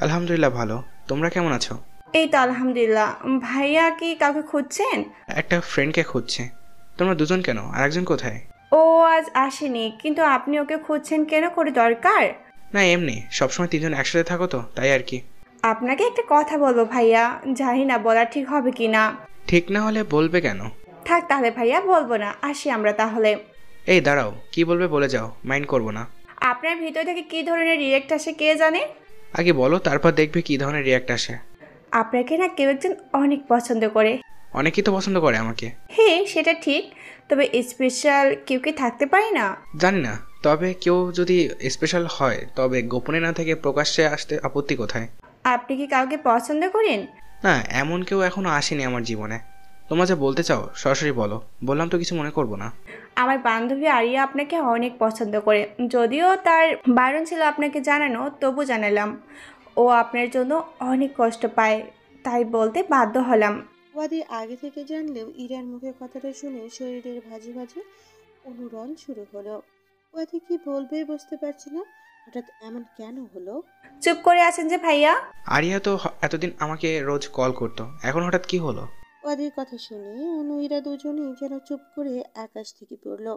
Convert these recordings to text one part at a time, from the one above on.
আলহামদুলিল্লাহ ভালো। তোমরা কেমন আছো? এই তো আলহামদুলিল্লাহ। ভাইয়া কি কাউকে খুঁজছেন? একটা ফ্রেন্ডকে খুঁজছি। তোমরা দুজন কেন? আর একজন কোথায়? ও আজ আসেনি, কিন্তু আপনি ওকে খুঁজছেন কেন, করে দরকার? না এমনি, সবসময় তিনজন একসাথে থাকো তো তাই আর কি। আপনাকে একটা কথা বলবো ভাইয়া, জানি না বলা ঠিক হবে কি না। ঠিক না হলে বলবে কেন? থাক তাহলে ভাইয়া, বলবো না, আসি আমরা তাহলে। এই দাঁড়াও, কি বলবে বলে যাও, মাইন্ড করবো না। আপনার ভিতর থেকে কি ধরনের রিয়েক্ট আসে কে জানে। আগে বলো, তারপর দেখবে কি ধরনের রিয়াক্ট আসে। আপনাকে না কেউ একজন অনেক পছন্দ করে। অনেকেই তো পছন্দ করে আমাকে। হ্যাঁ সেটা ঠিক, তবে স্পেশাল কেউ কি থাকতে পারে না? জানি না, তবে কেউ যদি স্পেশাল হয় তবে গোপনে না থেকে প্রকাশ্যে আসতে আপত্তি কোথায়? আপনি কি কাউকে পছন্দ করেন? না, এমন কেউ এখনো আসেনি আমার জীবনে। তোমরা যা বলতে চাও সরাসরি বলো, বললাম তো কিছু মনে করবো না। আমার বান্ধবী আরিয়া আপনাকে অনেক পছন্দ করে, যদিও তার বারণ ছিল আপনাকে জানানো, তবু জানালাম। ও আপনার জন্য অনেক কষ্ট পায়, তাই বলতে বাধ্য হলাম। ওয়াদি আগে থেকে জানলেও ইরার মুখে কথাটা শুনে শরীরের ভাঁজে ভাঁজে অনুরণ শুরু হলো। ওয়াদি কি বলবে বুঝতে পারছি না। হঠাৎ এমন কেন হলো? চুপ করে আছেন যে ভাইয়া? আরিয়া তো এতদিন আমাকে রোজ কল করতো, এখন হঠাৎ কি হলো? ওয়াদির কথা শুনে অনু ইরা দুজনেই যেন চুপ করে আকাশ থেকে পড়লো।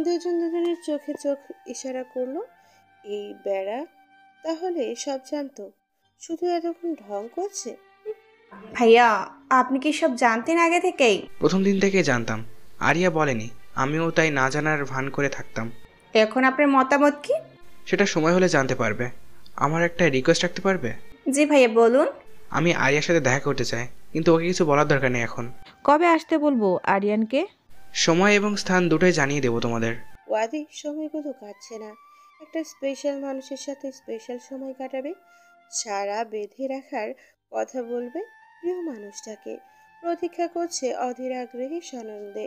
দুজন দুজনের চোখে চোখ ইশারা করলো। এই বেড়া তাহলে সব জানতো, শুধু এতক্ষণ ঢং করছে। ভাইয়া, আপনি কি সব জানতেন আগে থেকেই? প্রথম দিন থেকে জানতাম। আরিয়া বলেনি, আমিও তাই না জানার ভান করে থাকতাম। এখন আপনার মতামত কি? সেটা সময় হলে জানতে পারবে। আমার একটা রিকোয়েস্ট রাখতে পারবে? জি ভাইয়া বলুন। আমি আরিয়ার সাথে দেখা করতে চাই, কিন্তু ওকে কিছু বলার দরকার নেই এখন। কবে আসতে বলবো আরিয়ানকে? সময় এবং স্থান দুটোই জানিয়ে দেবো তোমাদের। ওয়াদি সময়গুলো কাটছে না। একটা স্পেশাল মানুষের সাথে স্পেশাল সময় কাটাবে, সারা বেঁধে রাখার কথা বলবে প্রিয় মানুষটাকে। প্রতীক্ষা করছে অধীর আগ্রহী সানন্দে।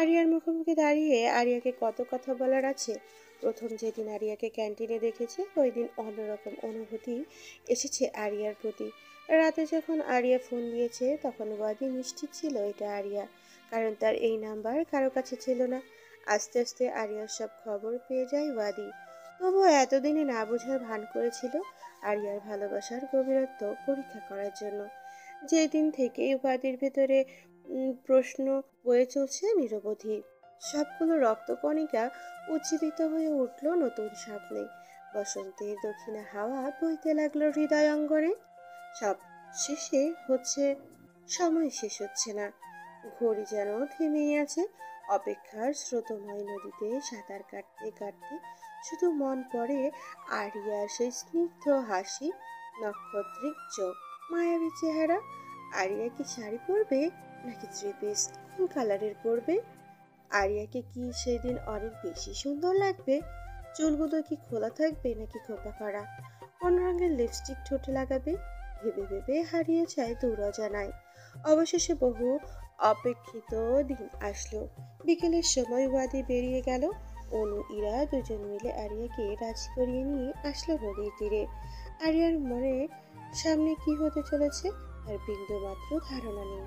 আরিয়ার মুখোমুখি দাঁড়িয়ে আরিয়াকে কত কথা বলার আছে। প্রথম যেদিন আরিয়াকে ক্যান্টিনে দেখেছে ওই দিন অন্যরকম অনুভূতি এসেছে আরিয়ার প্রতি। রাতে যখন আরিয়া ফোন দিয়েছে তখন ওয়াদি নিশ্চিত ছিল এটা আরিয়া, কারণ তার এই নাম্বার কারো কাছে ছিল না। আস্তে আস্তে আরিয়ার সব খবর পেয়ে যায় ওয়াদি। তবুও এতদিনে না বোঝার ভান করেছিল আরিয়ার ভালোবাসার গভীরত্ব পরীক্ষা করার জন্য। যেদিন থেকে ওয়াদির ভেতরে প্রশ্ন বয়ে চলছে নিরবধি। সবগুলো রক্তকণিকা উজ্জীবিত হয়ে উঠল নতুন স্বপ্নে। বসন্তের দক্ষিণা হাওয়া বইতে লাগলো হৃদয় অঙ্গনে। সব শেষে হচ্ছে, সময় শেষ হচ্ছে না। ঘড়ি যেন থেমেই আছে। অপেক্ষার স্রোতময় নদীতে সাঁতার কাটতে কাটতে শুধু মন পড়ে আরিয়ার সেই স্নিগ্ধ হাসি, নক্ষত্রিক চোখ, মায়াবী চেহারা। আরিয়া কি শাড়ি পরবে নাকি থ্রি পিস, কোন কালারের পরবে? আরিয়াকে কি সেদিন অনেক বেশি সুন্দর লাগবে? চুলগুলো কি খোলা থাকবে নাকি খোপা করা? কোন রঙের লিপস্টিক ঠোঁটে লাগাবে? ভেবে ভেবে হারিয়ে যায় দূর অজানায়। অবশেষে বহু অপেক্ষিত দিন আসলো। বিকেলের সময় ওয়াদি বেরিয়ে গেল। অনু ইরা দুজন মিলে আরিয়াকে রাজি করিয়ে নিয়ে আসলো নদীর তীরে। আরিয়ার মনে সামনে কি হতে চলেছে তার বিন্দু মাত্র ধারণা নেই।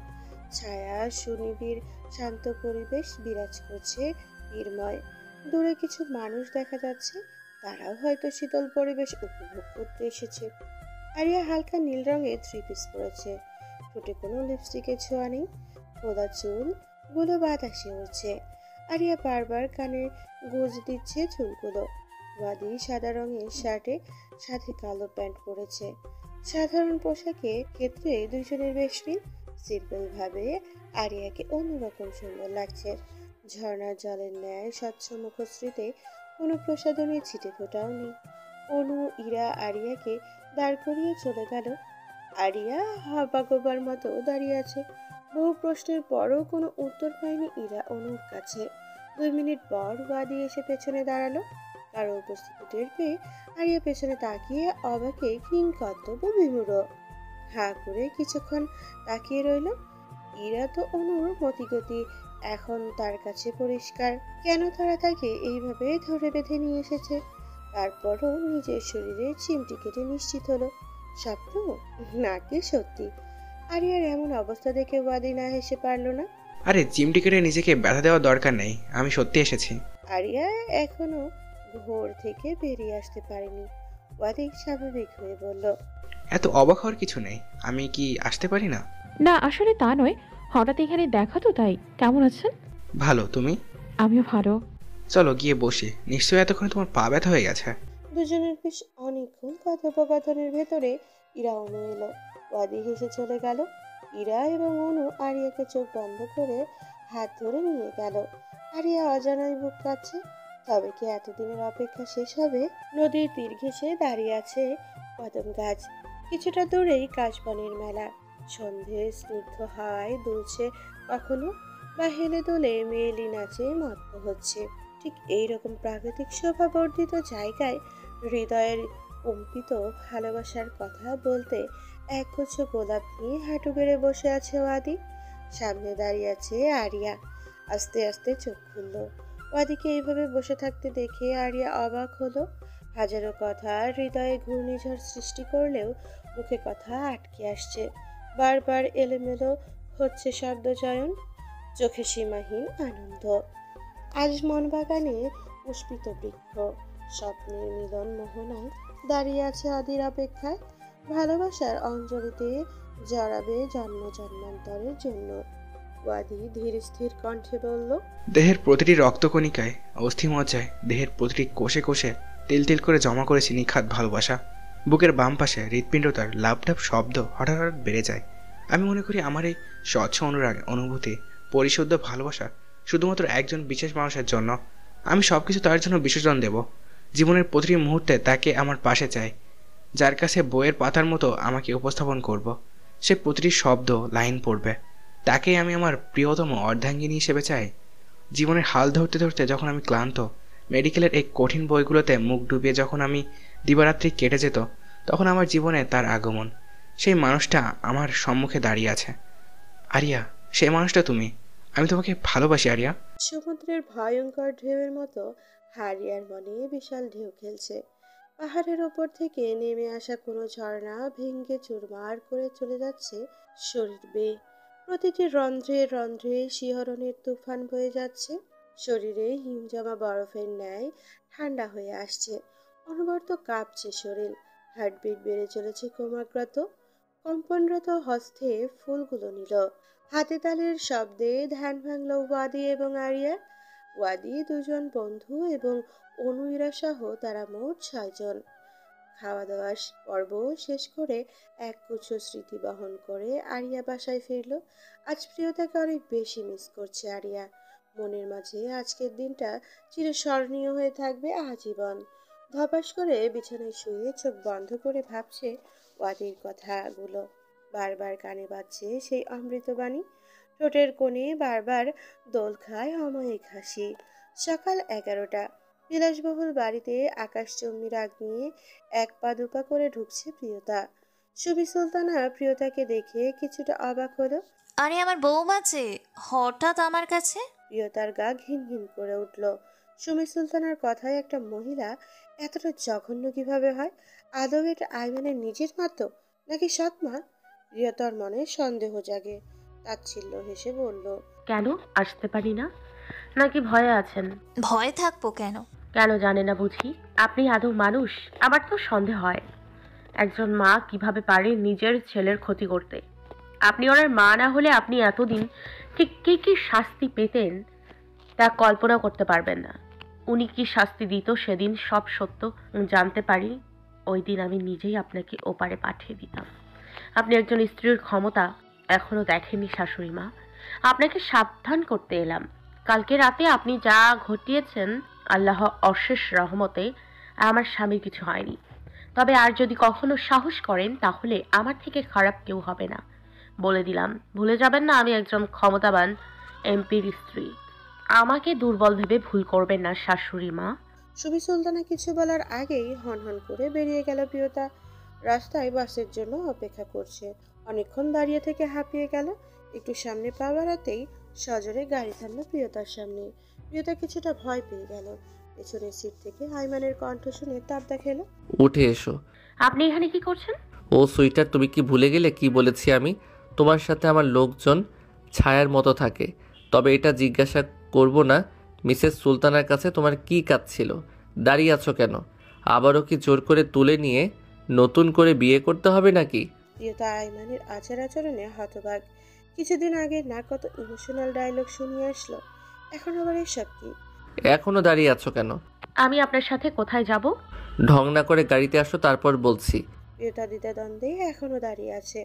ছায়া, সুনিবিড় শান্ত পরিবেশ বিরাজ করছে নির্ময়। দূরে কিছু মানুষ দেখা যাচ্ছে, তারাও হয়তো শীতল পরিবেশ উপভোগ করতে এসেছে। আরিয়া হালকা নীল রঙের থ্রি পিস পরেছে, ঠোঁটে কোনো লিপস্টিকের ছোঁয়া নেই। খোলা চুল গুলো বাতাসে উড়ছে। আরিয়া বারবার কানে গুঁজ দিচ্ছে চুলগুলো। ওয়াদি সাদা রঙের শার্টে সাথে কালো প্যান্ট পরেছে। সাধারণ পোশাকে ক্ষেত্রে দুজনের বেশ মিল। সিম্পল ভাবে আরিয়াকে অন্যরকম সুন্দর লাগছে। ঝর্ণার জলের ন্যায় স্বচ্ছ মুখশ্রীতে কোনো প্রসাধনী ছিটে ফোটাও নেই। অনু ইরা আরিয়াকে দাঁড় করিয়ে চলে গেল। আরিয়া হবাগোবার মতো দাঁড়িয়ে আছে। বহু প্রশ্নের পরও কোনো উত্তর পায়নি ইরা অনুর কাছে। 2 মিনিট পর ওয়াদি এসে পেছনে দাঁড়ালো। কারো উপস্থিতি টের পেয়ে আরিয়া পেছনে তাকিয়ে অবাকে কিংকর্তব্য বিমূঢ়। হাঁ করে কিছুক্ষণ তাকিয়ে রইল। ইরা তো অনুর মতিগতি এখন তার কাছে পরিষ্কার। কেন তারা তাকে এইভাবে ধরে বেঁধে নিয়ে এসেছে? তারপরও নিজের শরীরে চিমটি কেটে নিশ্চিত হলো স্বপ্ন নাকি সত্যি। আরিয়ার এমন অবস্থা দেখে ওয়াদি না হেসে পারল না। আরে চিমটি কেটে নিজেকে ব্যথা দেওয়ার দরকার নেই, আমি সত্যি এসেছি। আরিয়া এখনো ঘোর থেকে বেরিয়ে আসতে পারেনি। ওয়াদি স্বাভাবিক হয়ে বলল, এত অবাক হওয়ার কিছু নেই। আমি কি আসতে পারি না? না আসলে তা নয়, হঠাৎ এখানে দেখা তো তাই। কেমন আছেন? ভালো, তুমি? আমিও ভালো। চলো গিয়ে বসি। নিশ্চয়ই এতক্ষণে তোমার পা ব্যথা হয়ে গেছে। দুজনের বেশ অনেকক্ষণ কথোপকথনের ভেতরে ইরা অনু এলো। ওয়াদি হেসে চলে গেল। ইরা এবং অনু আরিয়াকে চোখ বন্ধ করে হাত ধরে নিয়ে গেল। আরিয়া অজানায় বুক কাঁপছে। তবে কি এতদিনের অপেক্ষা শেষ হবে? নদীর তীর ঘেঁষে দাঁড়িয়ে আছে কদম গাছ। কিছুটা দূরেই কাশবনের মেলা। সন্ধ্যে স্নিগ্ধ হাওয়ায় দুলছে কখনো, বা হেলে দোলে মেয়েলি নাচে মত্ত হচ্ছে। ঠিক এইরকম প্রাকৃতিক শোভাবর্ধিত জায়গায় হৃদয়ের কম্পিত ভালোবাসার কথা বলতে একগুচ্ছ গোলাপ নিয়ে হাঁটু গেড়ে বসে আছে ওয়াদি। সামনে দাঁড়িয়ে আছে আরিয়া। আস্তে আস্তে চোখ খুলল। ওয়াদিকে এইভাবে বসে থাকতে দেখে আরিয়া অবাক হলো। হাজারো কথা হৃদয়ে ঘূর্ণিঝড় সৃষ্টি করলেও মুখে কথা আটকে আসছে। বারবার এলোমেলো হচ্ছে শব্দচয়ন, চোখে সীমাহীন আনন্দ। আজ মনবাগানে পুষ্পিত বৃক্ষ, স্বপ্নের মিলন মোহনায় দাঁড়িয়ে আছে আদির অপেক্ষায়। ভালোবাসার অঞ্জলিতে জড়াবে জন্ম জন্মান্তরের জন্য। ওয়াদি ধীর স্থির কণ্ঠে বলল, দেহের প্রতিটি রক্তকণিকায়, অস্থিমজ্জায়, দেহের প্রতিটি কোষে কোষে তিল তিল করে জমা করেছি নিখাত ভালোবাসা। বুকের বাম পাশে হৃৎপিণ্ডতার লাপটাপ শব্দ হঠাৎ হঠাৎ বেড়ে যায়। আমি মনে করি আমার এই স্বচ্ছ অনুরাগ, অনুভূতি, পরিশুদ্ধ ভালোবাসা শুধুমাত্র একজন বিশেষ মানুষের জন্য। আমি সব কিছু তার জন্য বিসর্জন দেব। জীবনের প্রতিটি মুহূর্তে তাকে আমার পাশে চাই, যার কাছে বইয়ের পাতার মতো আমাকে উপস্থাপন করব। সে প্রতিটি শব্দ লাইন পড়বে। তাকেই আমি আমার প্রিয়তম অর্ধাঙ্গিনী হিসেবে চাই। জীবনের হাল ধরতে ধরতে যখন আমি ক্লান্ত, মেডিকেলের এই কঠিন বইগুলোতে মুখ ডুবিয়ে যখন আমি দিবারাত্রি কেটে যেত, তখন আমার জীবনে তার আগমন। সেই মানুষটা আমার সম্মুখে দাঁড়িয়ে আছে। আরিয়া, সেই মানুষটা তুমি। আমি তোমাকে ভালোবাসি আরিয়া। সমুদ্রের ভয়ঙ্কর ঢেউয়ের মতো হারিয়ার মনে বিশাল ঢেউ খেলছে। পাহাড়ের ওপর থেকে নেমে আসা কোনো ঝর্ণা ভেঙ্গে চুরমার করে চলে যাচ্ছে শরীর বেয়ে। প্রতিটি রন্ধ্রে রন্ধ্রে শিহরণের তুফান বয়ে যাচ্ছে। শরীরে হিমজমা বরফের ন্যায় ঠান্ডা হয়ে আসছে। অনবরত কাঁপছে শরীর। হার্টবিট বেড়ে চলেছে ক্রমাগত। কম্পনরত হস্তে ফুলগুলো নিল। হাতে তালের শব্দে ধ্যান ভাঙল ওয়াদি এবং আরিয়ার। ওয়াদি দুজন বন্ধু এবং অনুইরা সহ তারা মোট 6 জন। খাওয়া দাওয়ার পর্ব শেষ করে একগুচ্ছ স্মৃতি বহন করে আরিয়া বাসায় ফিরল। আজ প্রিয়তাকে অনেক বেশি মিস করছে আরিয়া। মনের মাঝে আজকের দিনটা চিরস্মরণীয় হয়ে থাকবে আজীবন। ধপাস করে বিছানায় শুয়ে চোখ বন্ধ করে ভাবছে ওয়াদির কথাগুলো। বারবার কানে বাজছে সেই অমৃতবাণী। ঠোঁটের কোণে বারবার দোল খায় অমায়িক হাসি। সকাল 11টা। বিলাসবহুল বাড়িতে আকাশচুম্বী রাগ নিয়ে এক পা দুপা করে ঢুকছে প্রিয়তা। সুবি সুলতানা প্রিয়তাকে দেখে কিছুটা অবাক হলো। আরে আমার বৌমা যে হঠাৎ আমার কাছে। প্রিয়তার গা ঘিন ঘিন করে উঠল। সুমি সুলতানার কথায় একটা মহিলা এতটা জঘন্য কিভাবে হয়? আদৌ এটা আইমানের নিজের মাতো নাকি সৎমা? প্রিয়তার মনে সন্দেহ জাগে। তাচ্ছিল্য হেসে বলল, কেন আসতে পারি না? নাকি ভয়ে আছেন? ভয় থাকবো কেন? কেন জানে না বুঝি? আপনি আদৌ মানুষ? আমার তো সন্দেহ হয় একজন মা কিভাবে পারে নিজের ছেলের ক্ষতি করতে। আপনি ওনার মা না হলে আপনি এতদিন ঠিক কি কি শাস্তি পেতেন তা কল্পনা করতে পারবেন না। উনি কি শাস্তি দিত সেদিন সব সত্য জানতে পারি, ওই দিন আমি নিজেই আপনাকে ওপারে পাঠিয়ে দিতাম। আপনি একজন স্ত্রীর ক্ষমতা এখনো দেখেননি শাশুড়ি মা। আপনাকে সাবধান করতে এলাম। কালকে রাতে আপনি যা ঘটিয়েছেন, আল্লাহ অশেষ রহমতে আমার স্বামীর কিছু হয়নি। তবে আর যদি কখনো সাহস করেন তাহলে আমার থেকে খারাপ কেউ হবে না। বলে দিলাম, ভুলে যাবেন না আমি একজন ক্ষমতাবান এমপির স্ত্রী। আমাকে দুর্বল ভেবে ভুল করবেন না শাশুড়ি মা। সুবি সুলতানা কিছু বলার আগেই হনহন করে বেরিয়ে গেল প্রিয়তা। রাস্তায় বাসের জন্য অপেক্ষা করছে। অনেকক্ষণ দাঁড়িয়ে থেকে হাঁপিয়ে গেল। একটু সামনে পা বাড়াতেই সজোরে গাড়ি থামলো প্রিয়তার সামনে। প্রিয়তা কিছুটা ভয় পেয়ে গেল। পেছনের সিট থেকে আইমানের কণ্ঠ শুনে তার দেখালো, উঠে এসো। আপনি এখানে কি করছেন? ও সুইটার, তুমি কি ভুলে গেলে কি বলেছি আমি? তোমার সাথে আমার লোকজন ছায়ার মতো থাকে। তবে এটা জিজ্ঞাসা করব না মিসেস সুলতানার কাছে তোমার কি কাজ ছিল? দাঁড়িয়ে আছো কেন? আবারও কি জোর করে তুলে নিয়ে নতুন করে বিয়ে করতে হবে নাকি? প্রিয়তা আইমানের আচার আচরণে হতবাক। কিছুদিন আগে না কত ইমোশনাল ডায়লগ শুনিয়ে আসলো, এখন আবার এসব কি? এখনো দাঁড়িয়ে আছো কেন? আমি আপনার সাথে কোথায় যাব? ঢং না করে গাড়িতে আসো, তারপর বলছি। প্রিয়তা দ্বিধা দ্বন্দ্বে এখনো দাঁড়িয়ে আছে।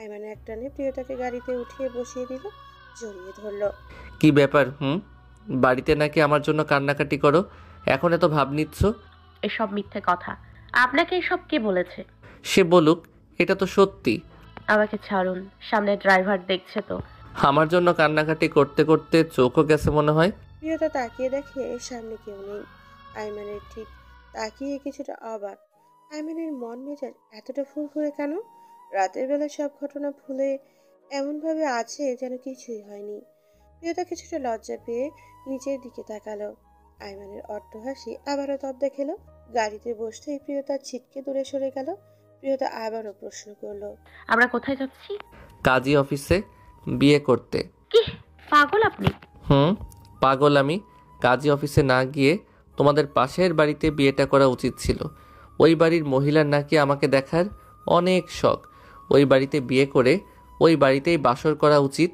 আইমান একটানে প্রিয়তাকে গাড়িতে উঠিয়ে বসিয়ে দিল, জড়িয়ে ধরলো। কি ব্যাপার? বাড়িতে নাকি আমার জন্য কান্নাকাটি করো, এখন এত ভাব নিচ্ছ? এসব মিথ্যে কথা। আপনাকে এসব কে বলেছে? সে বলুক, এটা তো সত্যি। আমাকে ছাড়ুন, সামনে ড্রাইভার দেখছে তো। আমার জন্য কান্নাকাটি করতে করতে চোখও গেছে মনে হয়। প্রিয়তা তাকিয়ে দেখে সামনে কেউ নেই। আইমানের ঠিক তাকিয়ে কিছুটা অবাক। আইমানের মন মেজাজ এতটা ফুরফুরে কেন? রাতের বেলা সব ঘটনা ভুলে এমনভাবে আছে যেন কিছুই হয়নি। প্রিয়তা কিছুটা লজ্জা পেয়ে নিচের দিকে তাকালো। আইমানের অট্টহাসি আবারও তব্দা খেলো। গাড়িতে বসতেই প্রিয়তা ছিটকে দূরে সরে গেল। প্রিয়তা আবারও প্রশ্ন করলো, আমরা কোথায় যাচ্ছি? কাজী অফিসে বিয়ে করতে। কি পাগল আপনি? পাগল আমি? কাজী অফিসে না গিয়ে তোমাদের পাশের বাড়িতে বিয়েটা করা উচিত ছিল। ওই বাড়ির মহিলার নাকি আমাকে দেখার অনেক শখ। ওই বাড়িতে বিয়ে করে ওই বাড়িতেই বাসর করা উচিত।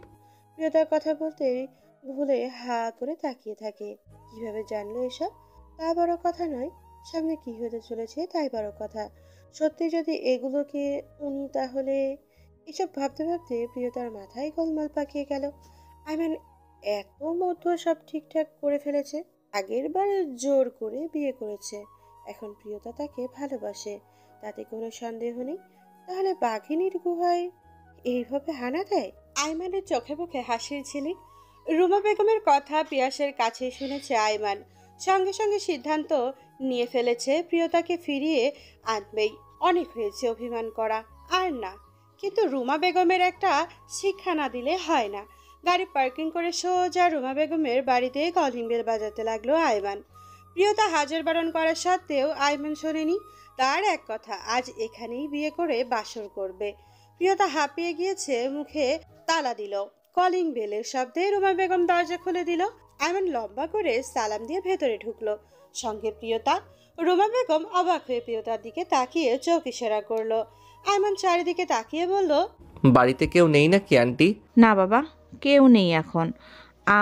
প্রিয়তার কথা বলতেই ভুলে হা করে তাকিয়ে থাকে। কিভাবে জানলো এসব? তা বড় কথা নয়, সামনে কি হতে চলেছে তাই বড় কথা। সত্যি যদি এগুলোকে উনি তাহলে... এসব ভাবতে ভাবতে প্রিয়তার মাথায় গোলমাল পাকিয়ে গেল। আই এত মধ্য সব ঠিকঠাক করে ফেলেছে। আগের বার জোর করে বিয়ে করেছে, এখন প্রিয়তা তাকে ভালোবাসে, তাতে কোনো সন্দেহ নেই। তাহলে বাঘিনীর গুহায় এইভাবে হানা দেয়? আইমানের চোখে মুখে হাসির ঝিলিক। রুমা বেগমের কথা পিয়াসের কাছে শুনেছে আইমান। সঙ্গে সঙ্গে সিদ্ধান্ত নিয়ে ফেলেছে প্রিয়তাকে ফিরিয়ে আনবেই। অনেক হয়েছে অভিমান করা, আর না। কিন্তু রুমা বেগমের একটা শিক্ষা না দিলে হয় না। গাড়ি পার্কিং করে সোজা রুমা বেগমের বাড়িতে কলিং বেল বাজাতে লাগলো আইমান। প্রিয়তা হাজার বারণ করা সত্ত্বেও আইমান শোনেনি। তার এক কথা, আজ এখানেই বিয়ে করে বাসর করবে। প্রিয়তা হাঁপিয়ে গিয়েছে, মুখে তালা দিল। কলিং বেলের শব্দে রুমা বেগম দরজা খুলে দিল। আইমান লম্বা করে সালাম দিয়ে ভেতরে ঢুকলো, সঙ্গে প্রিয়তা। রুমা বেগম অবাক হয়ে প্রিয়তার দিকে তাকিয়ে চোখ ইশারা করলো। আইমান চারিদিকে তাকিয়ে বলল, বাড়িতে কেউ নেই নাকি আন্টি? না বাবা, কেউ নেই এখন।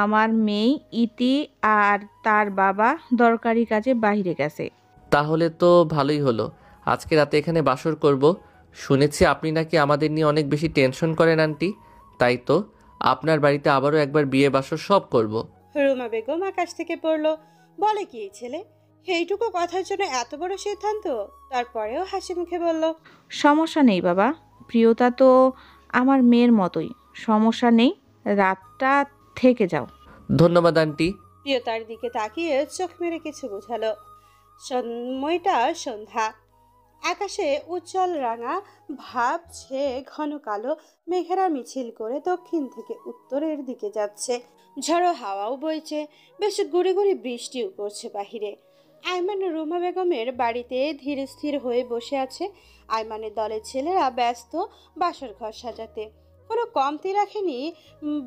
আমার মেয়ে ইতি আর তার বাবা দরকারি কাজে বাইরে গেছে। তাহলে তো ভালোই হলো, আজকে রাতে এখানে বাসর করব। শুনেছি আপনি নাকি আমাদের নিয়ে অনেক বেশি টেনশন করেন আন্টি, তাই তো আপনার বাড়িতে আবারও একবার বিয়ে বাসর সব করব। রুমা বেগম আকাশ থেকে পড়ল। বলে কি এই ছেলে? এইটুকু কথার জন্য এত বড় সিদ্ধান্ত? তারপরেও হাসি মুখে বলল, সমস্যা নেই বাবা, প্রিয়তা তো আমার মেয়ের মতোই, সমস্যা নেই, রাতটা থেকে যাও। ধন্যবাদ আন্টি। প্রিয়তার দিকে তাকিয়ে চোখ মেরে কিছু বোঝালো। সময়টা সন্ধ্যা। আকাশে উজ্জ্বল রাঙা ভাবছে, ঘন কালো মেঘেরা মিছিল করে দক্ষিণ থেকে উত্তরের দিকে যাচ্ছে। ঝড়ো হাওয়াও বইছে, বেশ গুড়ি গুড়ি বৃষ্টিও পড়ছে বাহিরে। আইমান রুমা বেগমের বাড়িতে ধীর স্থির হয়ে বসে আছে। আইমানের দলের ছেলেরা ব্যস্ত বাসর ঘর সাজাতে, কোনো কমতি রাখেনি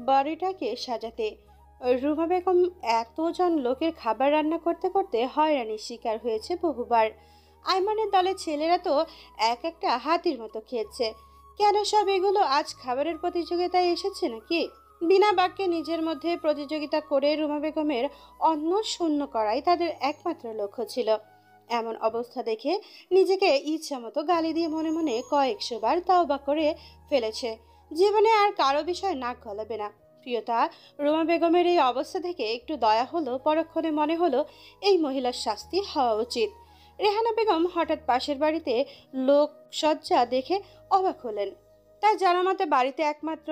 বাড়িটাকে সাজাতে। রুমা বেগম এতজন লোকের খাবার রান্না করতে করতে হয়রানির শিকার হয়েছে বহুবার। আইমানের দলের ছেলেরা তো এক একটা হাতির মতো খেয়েছে। কেন সব এগুলো আজ খাবারের প্রতিযোগিতায় এসেছে নাকি? বিনা বাক্যে নিজের মধ্যে প্রতিযোগিতা করে রুমা বেগমের অন্ন শূন্য করাই তাদের একমাত্র লক্ষ্য ছিল। এমন অবস্থা দেখে নিজেকে ইচ্ছা মতো গালি দিয়ে মনে মনে কয়েকশো বার তাওবা করে ফেলেছে। জীবনে আর কারো বিষয় নাক গলাবে না। প্রিয়তা রুমা বেগমের এই অবস্থা থেকে একটু দয়া হলো, পরক্ষণে মনে হলো এই মহিলার শাস্তি হওয়া উচিত। রেহানা বেগম হঠাৎ পাশের বাড়িতে লোকসজ্জা দেখে অবাক হলেন। তার জানা মতে বাড়িতে একমাত্র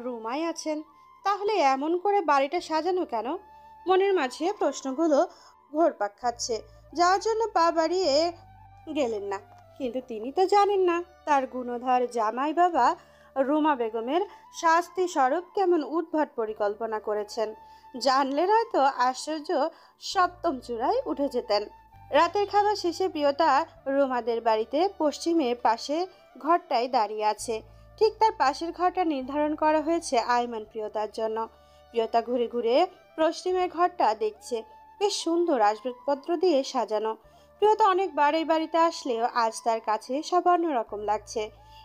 রুমাই আছেন, তাহলে এমন করে বাড়িটা সাজানো কেন? মনের মাঝে প্রশ্নগুলো ঘুরপাক খাচ্ছে। যাওয়ার জন্য পা বাড়িয়ে গেলেন না, কিন্তু তিনি তো জানেন না তার গুণধর জামাই বাবা রুমা বেগমের শাস্তি স্বরূপ কেমন উদ্ভট পরিকল্পনা করেছেন। জানলে হয়তো আশ্চর্য সপ্তম চূড়ায় উঠে যেতেন। রাতের খাবার শেষে প্রিয়তা রুমাদের বাড়িতে পশ্চিমে পাশে ঘরটায় দাঁড়িয়ে আছে। ঠিক তার পাশের ঘরটা নির্ধারণ করা হয়েছে আইমান প্রিয়তার জন্য। প্রিয়তা ঘুরে ঘুরে পশ্চিমের ঘরটা দেখছে, বেশ সুন্দর আসবাবপত্র দিয়ে সাজানো। প্রিয়তা অনেকবার এই বাড়িতে আসলেও আজ তার কাছে সব অন্যরকম লাগছে।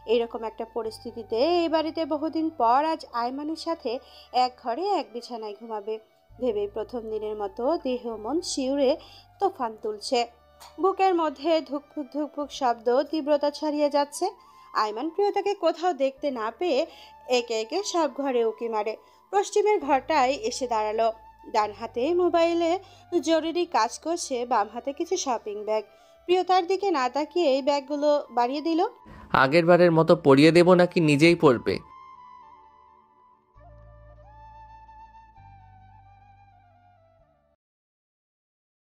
এরকম একটা পরিস্থিতিতে এই বাড়িতে বহুদিন পর আজ আয়মানের সাথে এক ঘরে এক বিছানায় ঘুমাবে ভেবেই প্রথম দিনের মতো দেহ মন শিউরে তোফান তুলছে। বুকের মধ্যে ধুকপুক ধুকপুক শব্দ তীব্রতা ছড়িয়ে যাচ্ছে। আয়মান প্রিয়তাকে কোথাও দেখতে না পেয়ে একে একে সব ঘরে উকি মারে। পশ্চিমের ঘরটায় এসে দাঁড়ালো। ডান হাতে মোবাইলে জরুরি কাজ করছে, বাম হাতে কিছু শপিং ব্যাগ। প্রিয়তার দিকে না তাকিয়ে এই ব্যাগগুলো বাড়িয়ে দিল। আগের বারের মতো পরিয়ে দেব নাকি নিজেই পড়বে?